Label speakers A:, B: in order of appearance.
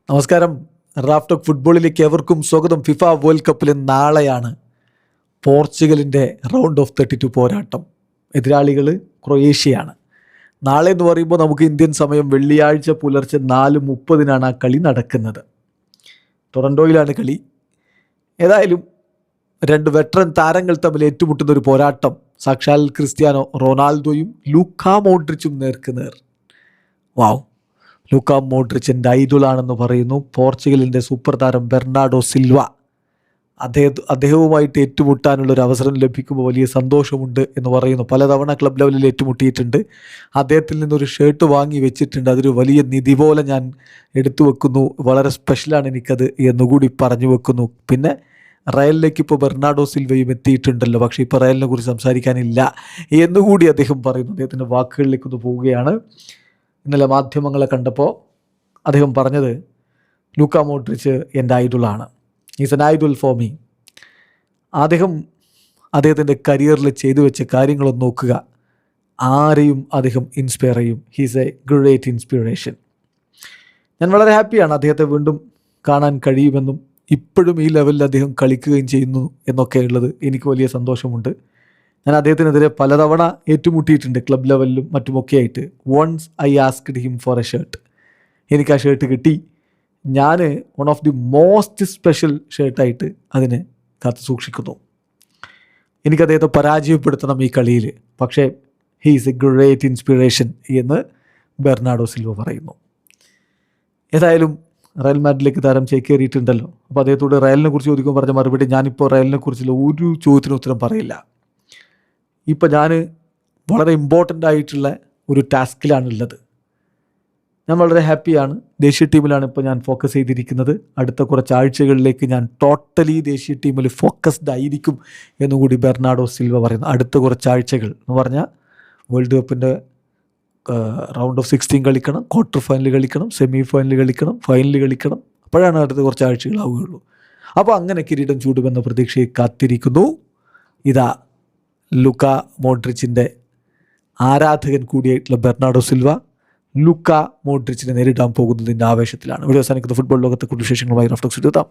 A: നമസ്കാരം. Raf talk ഫുട്ബോളിലേക്ക് എവർക്കും സ്വാഗതം. ഫിഫ വേൾഡ് കപ്പിൽ നാളെയാണ് പോർച്ചുഗലിൻ്റെ റൗണ്ട് ഓഫ് 32 പോരാട്ടം. എതിരാളികൾ ക്രൊയേഷ്യയാണ്. നാളെ എന്ന് പറയുമ്പോൾ നമുക്ക് ഇന്ത്യൻ സമയം വെള്ളിയാഴ്ച പുലർച്ചെ 4:30 ആ കളി നടക്കുന്നത്. ടൊറൻറ്റോയിലാണ് കളി. ഏതായാലും രണ്ട് വെറ്ററൻ താരങ്ങൾ തമ്മിൽ ഏറ്റുമുട്ടുന്ന ഒരു പോരാട്ടം. സാക്ഷാൽ ക്രിസ്ത്യാനോ റൊണാൾഡോയും ലൂക്കാ മോഡ്രിച്ചും നേർക്കുനേർ. വാവ്, ലൂക്കാ മോഡ്രിച്ച് എൻ്റെ ഐഡോളാണെന്ന് പറയുന്നു പോർച്ചുഗലിൻ്റെ സൂപ്പർ താരം ബെർണാഡോ സിൽവ. അദ്ദേഹവുമായിട്ട് ഏറ്റുമുട്ടാനുള്ളൊരു അവസരം ലഭിക്കുമ്പോൾ വലിയ സന്തോഷമുണ്ട് എന്ന് പറയുന്നു. പലതവണ ക്ലബ് ലെവലിൽ ഏറ്റുമുട്ടിയിട്ടുണ്ട്. അദ്ദേഹത്തിൽ നിന്നൊരു ഷർട്ട് വാങ്ങി വെച്ചിട്ടുണ്ട്. അതൊരു വലിയ നിധി പോലെ ഞാൻ എടുത്തു വെക്കുന്നു. വളരെ സ്പെഷ്യലാണ് എനിക്കത് എന്നുകൂടി പറഞ്ഞു വെക്കുന്നു. പിന്നെ റയലിലേക്ക് ഇപ്പോൾ ബെർണാഡോ സിൽവയും എത്തിയിട്ടുണ്ടല്ലോ, പക്ഷേ ഇപ്പോൾ റയലിനെ കുറിച്ച് സംസാരിക്കാനില്ല എന്നുകൂടി അദ്ദേഹം പറയുന്നു. അദ്ദേഹത്തിൻ്റെ വാക്കുകളിലേക്കൊന്ന് പോവുകയാണ്. ഇന്നലെ മാധ്യമങ്ങളെ കണ്ടപ്പോൾ അദ്ദേഹം പറഞ്ഞത്, ലൂക്കാ മോഡ്രിച്ച് എൻ്റെ ഐഡോളാണ്. Is an idol for me. അദ്ദേഹത്തിൻ്റെ കരിയറിൽ ചെയ്തു വെച്ച കാര്യങ്ങളൊന്ന് നോക്കുക. ആരെയും അദ്ദേഹം ഇൻസ്പയർ ചെയ്യും. He's A great inspiration. ഞാൻ വളരെ ഹാപ്പിയാണ് അദ്ദേഹത്തെ വീണ്ടും കാണാൻ കഴിയുമെന്നും ഇപ്പോഴും ഈ ലെവലിൽ അദ്ദേഹം കളിക്കുകയും ചെയ്യുന്നു എന്നൊക്കെ ഉള്ളത് എനിക്ക് വലിയ സന്തോഷമുണ്ട്. ഞാൻ അദ്ദേഹത്തിനെതിരെ പലതവണ ഏറ്റുമുട്ടിയിട്ടുണ്ട് ക്ലബ് ലെവലിലും മറ്റുമൊക്കെ ആയിട്ട്. Once I asked him for a shirt. എനിക്ക് ആ ഷർട്ട് കിട്ടി. ഞാൻ one of the most special ഷർട്ടായിട്ട് അതിനെ കാത്തു സൂക്ഷിക്കുന്നു. എനിക്ക് അദ്ദേഹത്തെ പരാജയപ്പെടുത്തണം ഈ കളിയിൽ, പക്ഷേ he is a great inspiration എന്ന് ബെർണാഡോ സിൽവ പറയുന്നു. ഏതായാലും റയൽ മാഡ്രിഡിലേക്ക് താരം ചേക്കേറിയിട്ടുണ്ടല്ലോ. അപ്പോൾ അദ്ദേഹത്തോട് റയലിനെ കുറിച്ച് ചോദിക്കുമ്പോൾ പറഞ്ഞ മറുപടി, ഞാനിപ്പോൾ റയലിനെ കുറിച്ചുള്ള ഒരു ചോദ്യത്തിനും ഉത്തരം പറയില്ല. ഇപ്പം ഞാൻ വളരെ ഇമ്പോർട്ടൻ്റ് ആയിട്ടുള്ള ഒരു ടാസ്കിലാണുള്ളത്. ഞാൻ വളരെ ഹാപ്പിയാണ്. ദേശീയ ടീമിലാണ് ഇപ്പോൾ ഞാൻ ഫോക്കസ് ചെയ്തിരിക്കുന്നത്. അടുത്ത കുറച്ച് ആഴ്ചകളിലേക്ക് ഞാൻ ടോട്ടലി ദേശീയ ടീമിൽ ഫോക്കസ്ഡ് ആയിരിക്കും എന്നുകൂടി ബെർണാഡോ സിൽവ പറയുന്നു. അടുത്ത കുറച്ച് ആഴ്ചകൾ എന്ന് പറഞ്ഞാൽ വേൾഡ് കപ്പിൻ്റെ റൗണ്ട് ഓഫ് 16 കളിക്കണം, ക്വാർട്ടർ ഫൈനൽ കളിക്കണം, സെമി ഫൈനൽ കളിക്കണം, ഫൈനൽ കളിക്കണം. അപ്പോഴാണ് അടുത്ത കുറച്ച് ആഴ്ചകളാവുകയുള്ളൂ. അപ്പോൾ അങ്ങനെ കിരീടം ചൂടുമെന്ന പ്രതീക്ഷയെ കാത്തിരിക്കുന്നു. ഇതാ ലൂക്കാ മോഡ്രിച്ചിൻ്റെ ആരാധകൻ കൂടിയായിട്ടുള്ള ബെർണാഡോ സിൽവ ലൂക്കാ മോഡ്രിച്ചിനെ നേരിടാൻ പോകുന്നതിൻ്റെ ആവേശത്തിലാണ്. വീഡിയോ അവസാനിക്കുന്ന ഫുട്ബോൾ ലോകത്തെ കൂടുതൽ വിശേഷങ്ങളുമായി റാഫ് ടോക്സ് എത്താം.